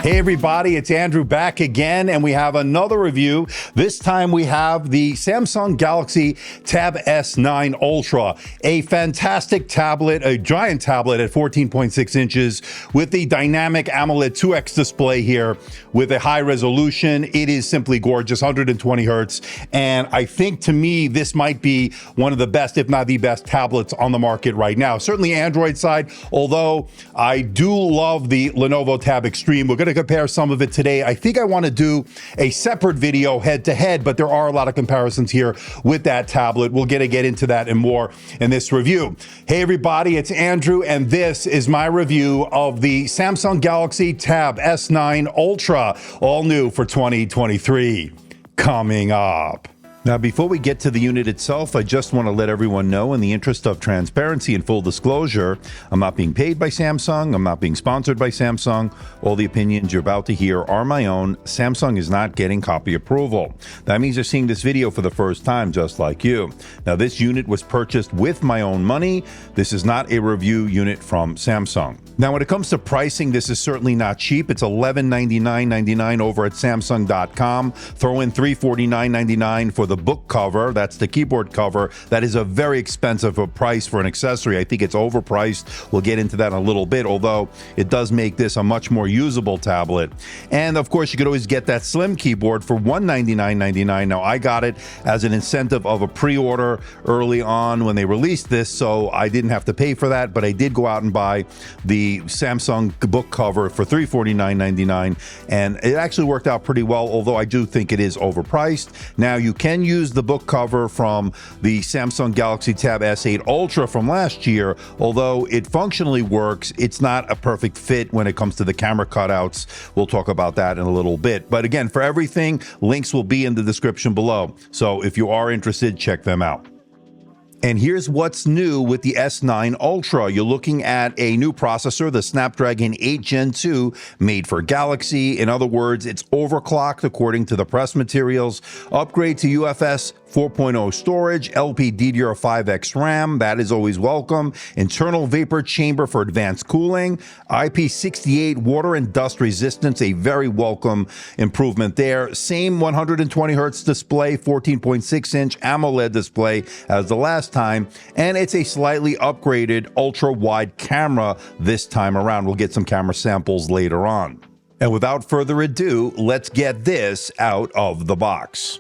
Hey everybody, it's Andrew back again, and we have another review. This time we have the Samsung Galaxy Tab S9 Ultra, a fantastic tablet, a giant tablet at 14.6 inches with the dynamic AMOLED 2X display here with a high resolution. It is simply gorgeous, 120 hertz, and I think to me this might be one of the best, if not the best, tablets on the market right now. Certainly Android side, although I do love the Lenovo Tab Extreme. We're going to compare some of it today. I think I want to do a separate video head to head, but there are a lot of comparisons here with that tablet. We'll get into that and more in this review. Hey everybody, it's Andrew, and this is my review of the Samsung Galaxy Tab S9 Ultra, all new for 2023. Coming up. Now, before we get to the unit itself, I just want to let everyone know, in the interest of transparency and full disclosure, I'm not being paid by Samsung. I'm not being sponsored by Samsung. All the opinions you're about to hear are my own. Samsung is not getting copy approval. That means they're seeing this video for the first time, just like you. Now, this unit was purchased with my own money. This is not a review unit from Samsung. Now, when it comes to pricing, this is certainly not cheap. It's $1199.99 over at Samsung.com. Throw in $349.99 for the book cover. That's the keyboard cover. That is a very expensive price for an accessory. I think it's overpriced. We'll get into that in a little bit, although it does make this a much more usable tablet. And of course, you could always get that slim keyboard for $199.99. Now, I got it as an incentive of a pre-order early on when they released this, so I didn't have to pay for that, but I did go out and buy the Samsung book cover for $349.99, and it actually worked out pretty well, although I do think it is overpriced. Now, you can use the book cover from the Samsung Galaxy Tab S8 Ultra from last year, although it functionally works. It's not a perfect fit when it comes to the camera cutouts. We'll talk about that in a little bit. But again, for everything, links will be in the description below. So if you are interested, check them out. And here's what's new with the S9 Ultra. You're looking at a new processor, the Snapdragon 8 Gen 2, made for Galaxy. In other words, it's overclocked according to the press materials. Upgrade to UFS 4.0 storage, LPDDR5X RAM, that is always welcome. Internal vapor chamber for advanced cooling. IP68 water and dust resistance, a very welcome improvement there. Same 120 hertz display, 14.6 inch AMOLED display as the last time, and it's a slightly upgraded ultra wide camera this time around. We'll get some camera samples later on. And without further ado, let's get this out of the box.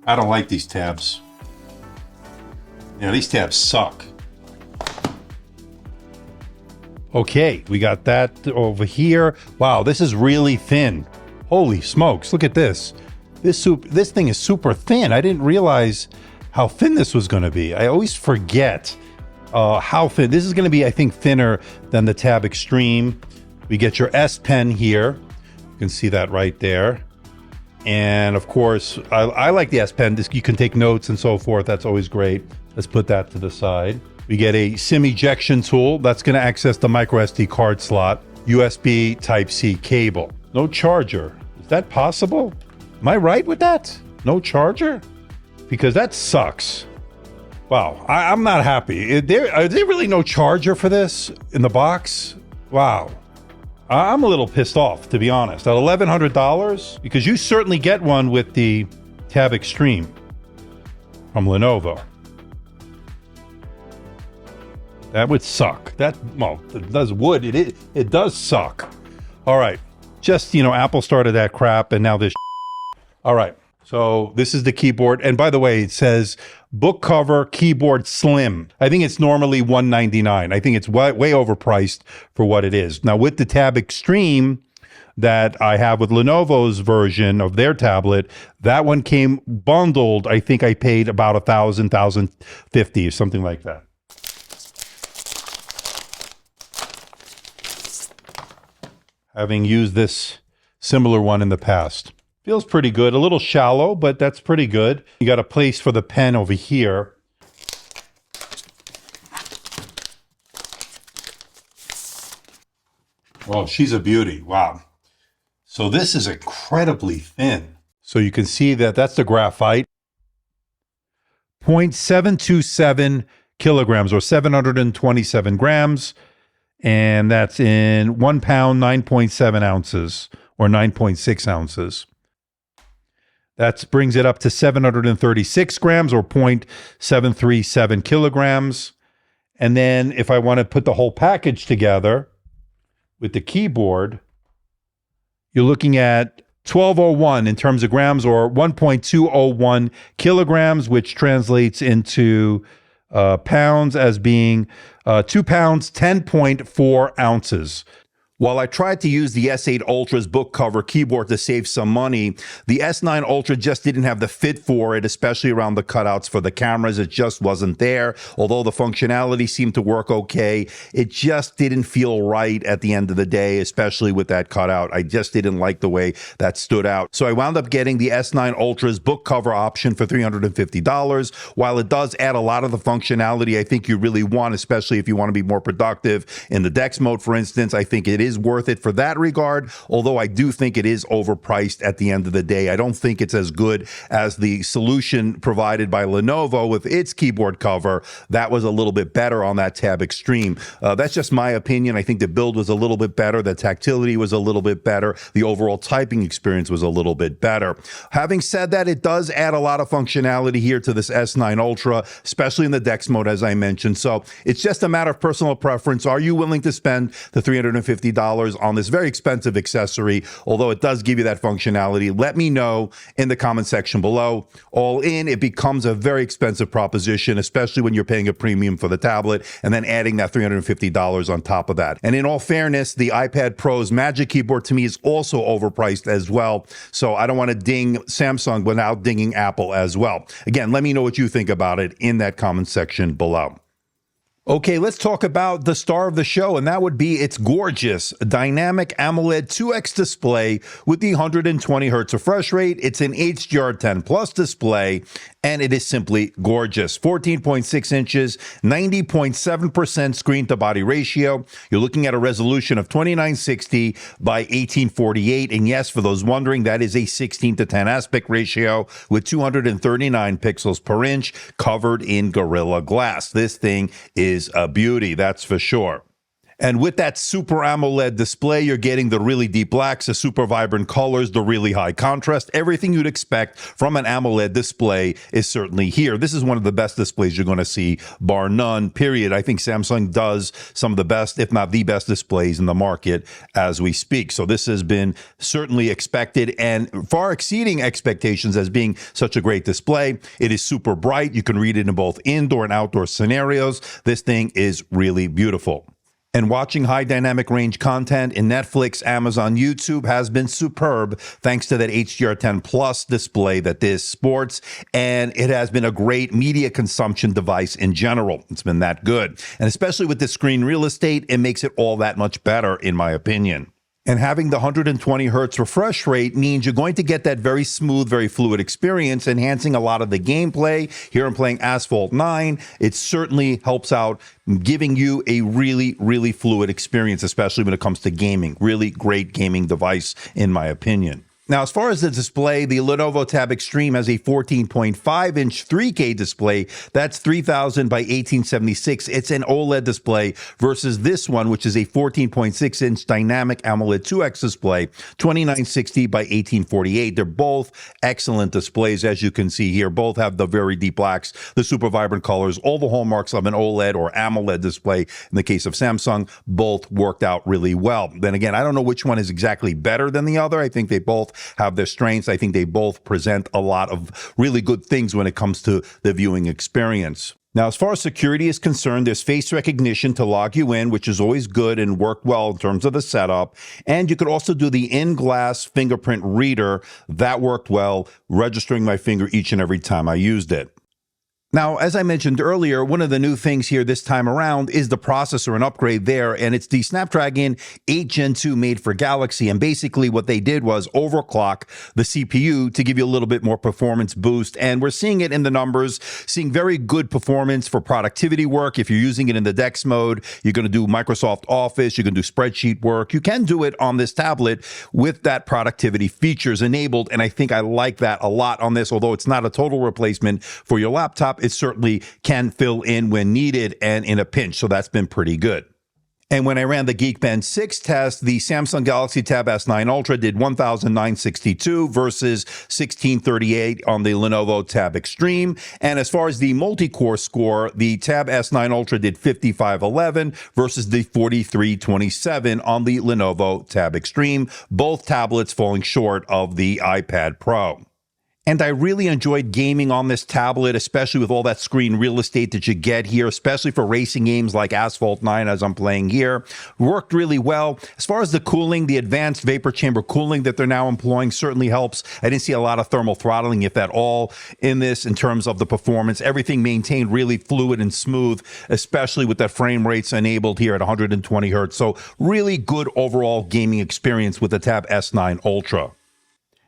I don't like these tabs. Yeah, these tabs suck. Okay, we got that over here. Wow, this is really thin. Holy smokes, look at this. This thing is super thin. I didn't realize how thin this was going to be. I always forget how thin. This is going to be, I think, thinner than the Tab Extreme. We get your S Pen here. You can see that right there. And of course, I like the S Pen. You can take notes and so forth. That's always great. Let's put that to the side. We get a SIM ejection tool. That's going to access the micro SD card slot. USB Type-C cable. No charger. Is that possible? Am I right with that? No charger? Because that sucks. Wow, I'm not happy. Are there really no charger for this in the box? Wow. I'm a little pissed off, to be honest. At $1,100, because you certainly get one with the Tab Extreme from Lenovo. That would suck. Well, it does would. It does suck. All right. Just, Apple started that crap, and now this. All right. So this is the keyboard. And by the way, it says book cover keyboard slim. I think it's normally $199. I think it's way overpriced for what it is. Now with the Tab Extreme that I have with Lenovo's version of their tablet, that one came bundled. I think I paid about $1,000, $1,050 or something like that. Having used this similar one in the past. Feels pretty good. A little shallow, but that's pretty good. You got a place for the pen over here. Well, she's a beauty. Wow. So this is incredibly thin. So you can see that that's the graphite. 0.727 kilograms or 727 grams. And that's in 1 pound, 9.7 ounces or 9.6 ounces. That brings it up to 736 grams or 0.737 kilograms. And then if I want to put the whole package together with the keyboard, you're looking at 1201 in terms of grams or 1.201 kilograms, which translates into pounds as being 2 pounds, 10.4 ounces. While I tried to use the S8 Ultra's book cover keyboard to save some money, the S9 Ultra just didn't have the fit for it, especially around the cutouts for the cameras. It just wasn't there. Although the functionality seemed to work okay, it just didn't feel right at the end of the day, especially with that cutout. I just didn't like the way that stood out. So I wound up getting the S9 Ultra's book cover option for $350. While it does add a lot of the functionality I think you really want, especially if you want to be more productive in the DeX mode, for instance, I think it is worth it for that regard, although I do think it is overpriced at the end of the day. I don't think it's as good as the solution provided by Lenovo with its keyboard cover. That was a little bit better on that Tab Extreme. That's just my opinion. I think the build was a little bit better. The tactility was a little bit better. The overall typing experience was a little bit better. Having said that, it does add a lot of functionality here to this S9 Ultra, especially in the DeX mode, as I mentioned. So it's just a matter of personal preference. Are you willing to spend the $350 on this very expensive accessory, although it does give you that functionality? Let me know in the comment section below. All in, it becomes a very expensive proposition, especially when you're paying a premium for the tablet and then adding that $350 on top of that. And in all fairness, the iPad Pro's Magic Keyboard to me is also overpriced as well. So I don't want to ding Samsung without dinging Apple as well. Again, let me know what you think about it in that comment section below. Okay, let's talk about the star of the show, and that would be its gorgeous dynamic AMOLED 2X display with the 120 hertz refresh rate. It's an HDR10 Plus display, and it is simply gorgeous. 14.6 inches, 90.7% screen-to-body ratio. You're looking at a resolution of 2960 by 1848, and yes, for those wondering, that is a 16:10 aspect ratio with 239 pixels per inch covered in Gorilla Glass. This thing is a beauty, that's for sure. And with that Super AMOLED display, you're getting the really deep blacks, the super vibrant colors, the really high contrast. Everything you'd expect from an AMOLED display is certainly here. This is one of the best displays you're going to see, bar none, period. I think Samsung does some of the best, if not the best, displays in the market as we speak. So this has been certainly expected and far exceeding expectations as being such a great display. It is super bright. You can read it in both indoor and outdoor scenarios. This thing is really beautiful. And watching high dynamic range content in Netflix, Amazon, YouTube has been superb thanks to that HDR10 Plus display that this sports. And it has been a great media consumption device in general. It's been that good. And especially with the screen real estate, it makes it all that much better, in my opinion. And having the 120 hertz refresh rate means you're going to get that very smooth, very fluid experience, enhancing a lot of the gameplay. Here I'm playing Asphalt 9. It certainly helps out giving you a really, really fluid experience, especially when it comes to gaming. Really great gaming device, in my opinion. Now, as far as the display, the Lenovo Tab Extreme has a 14.5-inch 3K display. That's 3000 by 1876. It's an OLED display versus this one, which is a 14.6-inch dynamic AMOLED 2X display, 2960 by 1848. They're both excellent displays, as you can see here. Both have the very deep blacks, the super vibrant colors, all the hallmarks of an OLED or AMOLED display. In the case of Samsung, both worked out really well. Then again, I don't know which one is exactly better than the other. I think they both have their strengths. I think they both present a lot of really good things when it comes to the viewing experience. Now, as far as security is concerned, there's face recognition to log you in, which is always good and worked well in terms of the setup. And you could also do the in-glass fingerprint reader. That worked well, registering my finger each and every time I used it. Now, as I mentioned earlier, one of the new things here this time around is the processor, an upgrade there, and it's the Snapdragon 8 Gen 2 made for Galaxy. And basically what they did was overclock the CPU to give you a little bit more performance boost. And we're seeing it in the numbers, seeing very good performance for productivity work. If you're using it in the DeX mode, you're going to do Microsoft Office, you can do spreadsheet work. You can do it on this tablet with that productivity features enabled. And I think I like that a lot on this, although it's not a total replacement for your laptop. It certainly can fill in when needed and in a pinch, so that's been pretty good. And when I ran the Geekbench 6 test, the Samsung Galaxy Tab S9 Ultra did 1,962 versus 1,638 on the Lenovo Tab Extreme. And as far as the multi-core score, the Tab S9 Ultra did 5,511 versus the 4,327 on the Lenovo Tab Extreme, both tablets falling short of the iPad Pro. And I really enjoyed gaming on this tablet, especially with all that screen real estate that you get here, especially for racing games like Asphalt 9 as I'm playing here. Worked really well. As far as the cooling, the advanced vapor chamber cooling that they're now employing certainly helps. I didn't see a lot of thermal throttling, if at all, in this in terms of the performance. Everything maintained really fluid and smooth, especially with that frame rates enabled here at 120 hertz. So really good overall gaming experience with the Tab S9 Ultra.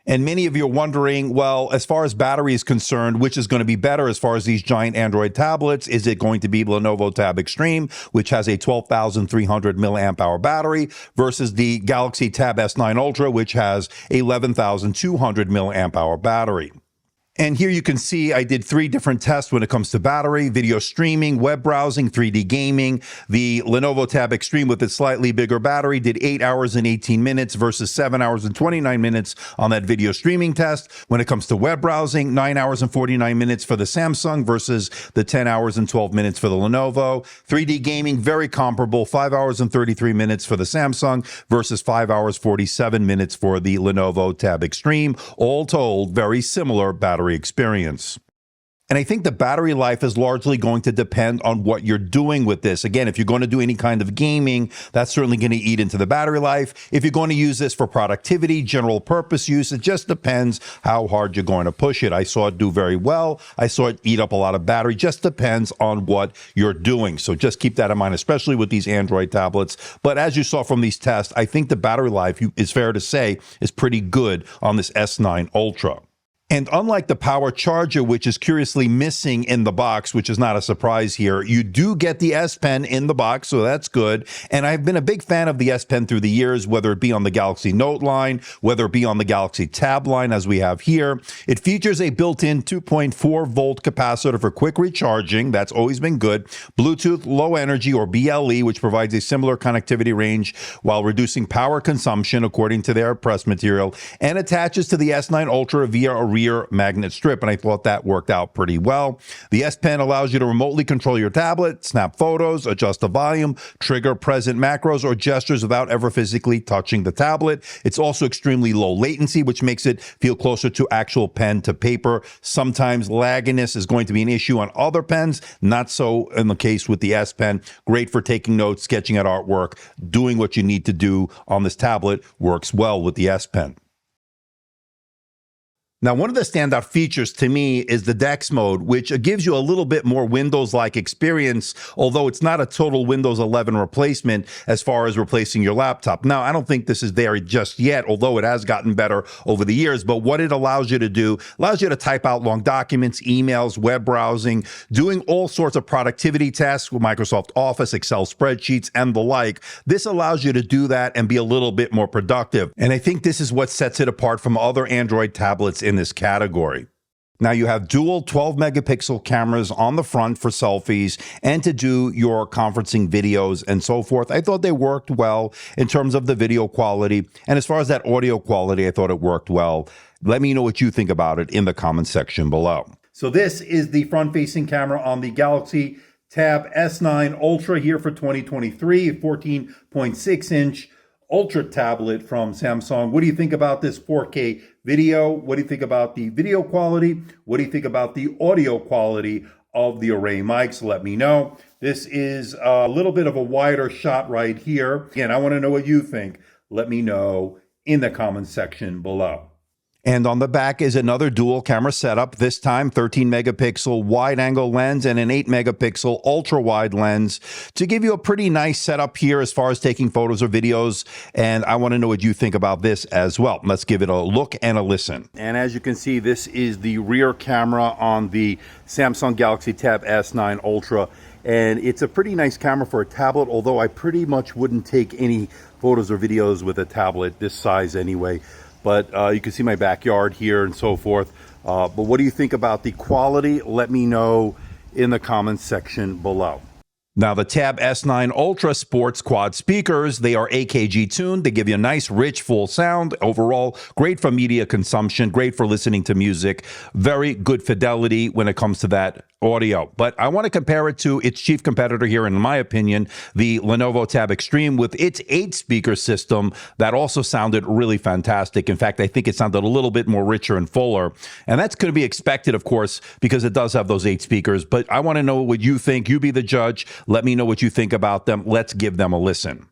And many of you are wondering, well, as far as battery is concerned, which is going to be better as far as these giant Android tablets? Is it going to be Lenovo Tab Extreme, which has a 12,300 milliamp hour battery, versus the Galaxy Tab S9 Ultra, which has a 11,200 milliamp hour battery? And here you can see I did 3 different tests when it comes to battery, video streaming, web browsing, 3D gaming. The Lenovo Tab Extreme with its slightly bigger battery did 8 hours and 18 minutes versus 7 hours and 29 minutes on that video streaming test. When it comes to web browsing, 9 hours and 49 minutes for the Samsung versus the 10 hours and 12 minutes for the Lenovo. 3D gaming, very comparable, 5 hours and 33 minutes for the Samsung versus 5 hours 47 minutes for the Lenovo Tab Extreme. All told, very similar battery experience. And I think the battery life is largely going to depend on what you're doing with this. Again, if you're going to do any kind of gaming, that's certainly going to eat into the battery life. If you're going to use this for productivity, general purpose use, it just depends how hard you're going to push it. I saw it do very well. I saw it eat up a lot of battery. Just depends on what you're doing. So just keep that in mind, especially with these Android tablets. But as you saw from these tests, I think the battery life, is fair to say, is pretty good on this S9 Ultra. And unlike the power charger, which is curiously missing in the box, which is not a surprise here, you do get the S Pen in the box, so that's good. And I've been a big fan of the S Pen through the years, whether it be on the Galaxy Note line, whether it be on the Galaxy Tab line, as we have here. It features a built-in 2.4 volt capacitor for quick recharging. That's always been good. Bluetooth Low Energy, or BLE, which provides a similar connectivity range while reducing power consumption, according to their press material, and attaches to the S9 Ultra via a rear magnet strip, and I thought that worked out pretty well. The S Pen allows you to remotely control your tablet, snap photos, adjust the volume, trigger present macros or gestures without ever physically touching the tablet. It's also extremely low latency, which makes it feel closer to actual pen to paper. Sometimes lagginess is going to be an issue on other pens, not so in the case with the S Pen. Great for taking notes, sketching at artwork, doing what you need to do on this tablet. Works well with the S Pen. Now, one of the standout features to me is the DeX Mode, which gives you a little bit more Windows-like experience, although it's not a total Windows 11 replacement as far as replacing your laptop. Now, I don't think this is there just yet, although it has gotten better over the years. But what it allows you to do, allows you to type out long documents, emails, web browsing, doing all sorts of productivity tasks with Microsoft Office, Excel spreadsheets, and the like. This allows you to do that and be a little bit more productive. And I think this is what sets it apart from other Android tablets in this category. Now you have dual 12 megapixel cameras on the front for selfies and to do your conferencing videos and so forth. I thought they worked well in terms of the video quality. And as far as that audio quality, I thought it worked well. Let me know what you think about it in the comment section below. So this is the front-facing camera on the Galaxy Tab S9 Ultra here for 2023, 14.6-inch Ultra tablet from Samsung. What do you think about this 4K video? What do you think about the video quality? What do you think about the audio quality of the array mics? Let me know. This is a little bit of a wider shot right here. Again, I want to know what you think. Let me know in the comment section below. And on the back is another dual camera setup, this time 13 megapixel wide angle lens and an 8 megapixel ultra wide lens to give you a pretty nice setup here as far as taking photos or videos. And I want to know what you think about this as well. Let's give it a look and a listen. And as you can see, this is the rear camera on the Samsung Galaxy Tab S9 Ultra. And it's a pretty nice camera for a tablet, although I pretty much wouldn't take any photos or videos with a tablet this size anyway. But you can see my backyard here and so forth. But what do you think about the quality? Let me know in the comments section below. Now, the Tab S9 Ultra sports quad speakers, they are AKG tuned. They give you a nice, rich, full sound. Overall, great for media consumption, great for listening to music. Very good fidelity when it comes to that audio. But I want to compare it to its chief competitor here, in my opinion, the Lenovo Tab Extreme with its 8-speaker system that also sounded really fantastic. In fact, I think it sounded a little bit more richer and fuller. And that's going to be expected, of course, because it does have those 8 speakers. But I want to know what you think. You be the judge. Let me know what you think about them. Let's give them a listen.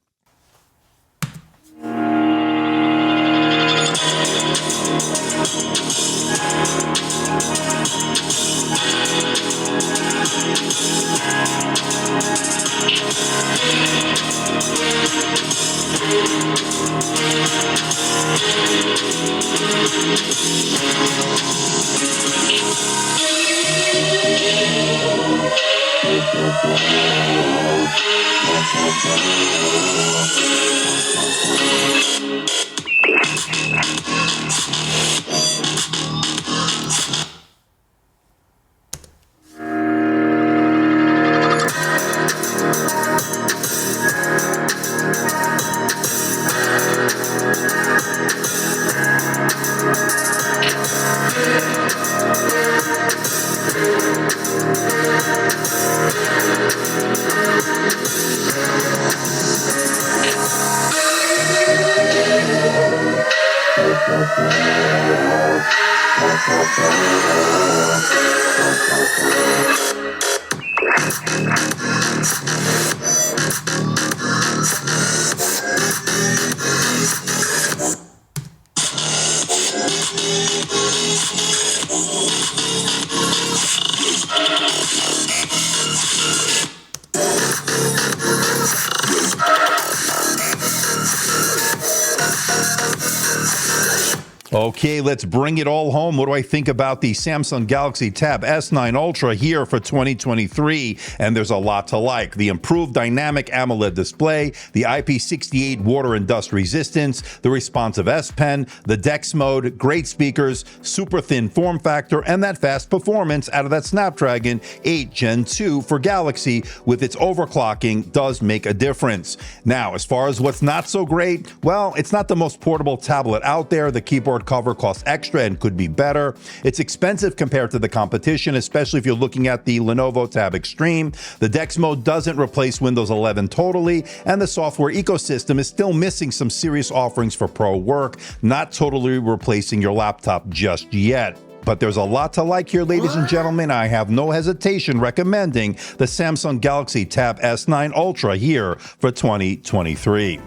Okay, let's bring it all home. What do I think about the Samsung Galaxy Tab S9 Ultra here for 2023? And there's a lot to like. The improved dynamic AMOLED display, the IP68 water and dust resistance, the responsive S Pen, the DeX Mode, great speakers, super thin form factor, and that fast performance out of that Snapdragon 8 Gen 2 for Galaxy with its overclocking does make a difference. Now, as far as what's not so great, well, it's not the most portable tablet out there. The keyboard cover costs extra and could be better. It's expensive compared to the competition, especially if you're looking at the Lenovo Tab Extreme. The DeX Mode doesn't replace Windows 11 totally, and the software ecosystem is still missing some serious offerings for pro work, not totally replacing your laptop just yet. But there's a lot to like here, ladies and gentlemen. I have no hesitation recommending the Samsung Galaxy Tab S9 Ultra here for 2023.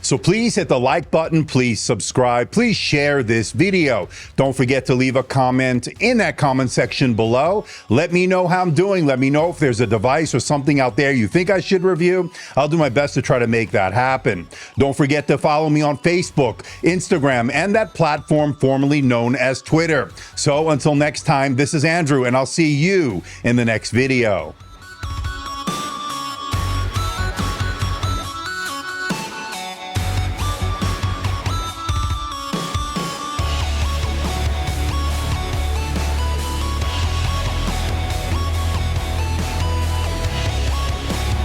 So please hit the like button, please subscribe, please share this video. Don't forget to leave a comment in that comment section below. Let me know how I'm doing. Let me know if there's a device or something out there you think I should review. I'll do my best to try to make that happen. Don't forget to follow me on Facebook, Instagram, and that platform formerly known as Twitter. So until next time, this is Andrew, and I'll see you in the next video.